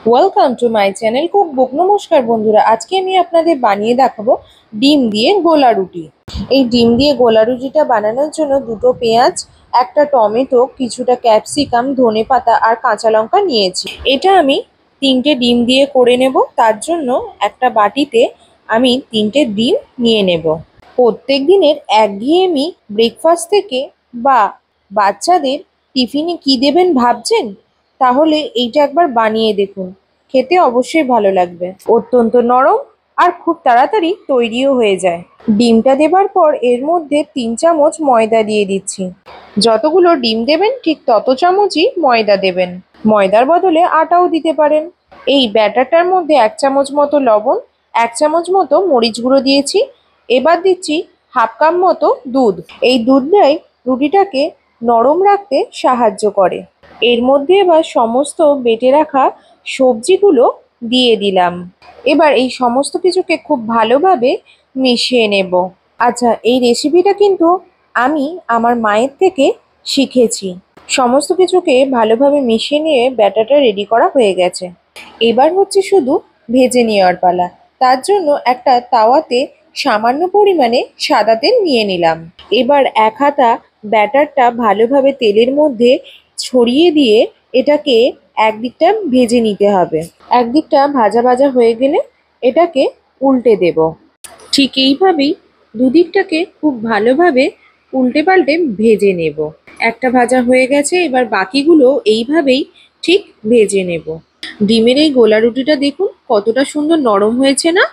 Welcome to my channel cookbook. নমস্কার বন্ধুরা, আজকে আমি আপনাদের বানিয়ে দেখাবো ডিম দিয়ে গোলা রুটি। এই ডিম দিয়ে গোলা রুটিটা বানানোর জন্য দুটো পেঁয়াজ, একটা টমেটো, কিছুটা ক্যাপসিকাম, ধনেপাতা আর কাঁচা লঙ্কা নিয়েছি। এটা আমি তিনটে ডিম দিয়ে করে নেব। তার জন্য একটা বাটিতে আমি তিনটে ডিম নিয়ে নেব। প্রত্যেক দিনের একঘেয়েমি ব্রেকফাস্ট থেকে বা বাচ্চাদের টিফিনে কি দেবেন ভাবছেন? তাহলে এইটা একবার বানিয়ে দেখুন, খেতে অবশ্যই ভালো লাগবে। অত্যন্ত নরম আর খুব তাড়াতাড়ি তৈরিও হয়ে যায়। ডিমটা দেবার পর এর মধ্যে 3 চামচ ময়দা দিয়ে দিচ্ছি। যতগুলো ডিম দেবেন ঠিক তত চামচই ময়দা দেবেন। ময়দার বদলে আটাও দিতে পারেন। এই ব্যাটারটার মধ্যে 1 চামচ মতো লবণ, 1 চামচ মতো মরিচ গুঁড়ো দিয়েছি। এবার দিচ্ছি হাফ কাপ মতো দুধ। এই দুধটাই রুটিটাকে নরম রাখতে সাহায্য করে। এর মধ্যে এবার সমস্ত বেটে রাখা সবজিগুলো দিয়ে দিলাম। এবার এই সমস্ত কিছুকে খুব ভালোভাবে মিশিয়ে নেব। আচ্ছা, এই রেসিপিটা কিন্তু আমি আমার মায়ের থেকে শিখেছি। সমস্ত কিছুকে ভালোভাবে মিশিয়ে নিয়ে ব্যাটারটা রেডি করা হয়ে গেছে। এবার হচ্ছে শুধু ভেজে নেওয়ার পালা। তার জন্য একটা তাওয়াতে সামান্য পরিমাণে সাদা তেল নিয়ে নিলাম। এবার এক হাতা ব্যাটারটা ভালোভাবে তেলের মধ্যে ছড়িয়ে দিয়ে এটাকে একদিকটা ভেজে নিতে হবে। একদিকটা ভাজা ভাজা হয়ে গেলে এটাকে উল্টে দেব। ঠিক এইভাবেই দুদিকটাকে খুব ভালোভাবে উল্টে পাল্টে ভেজে নেব। একটা ভাজা হয়ে গেছে, এবার বাকিগুলো এইভাবেই ঠিক ভেজে নেব। ডিমের এই গোলা রুটিটা দেখুন কতটা সুন্দর নরম হয়েছে না?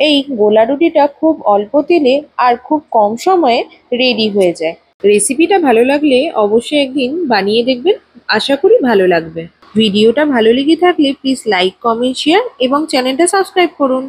এই গোলা রুটিটা খুব অল্প তেলে আর খুব কম সময়ে রেডি হয়ে যায়। রেসিপিটা ভালো লাগলে অবশ্যই একদিন বানিয়ে দেখবেন। আশা করি ভালো লাগবে। ভিডিওটা ভালো লেগে থাকলে প্লিজ লাইক, কমেন্ট, শেয়ার এবং চ্যানেলটা সাবস্ক্রাইব করুন।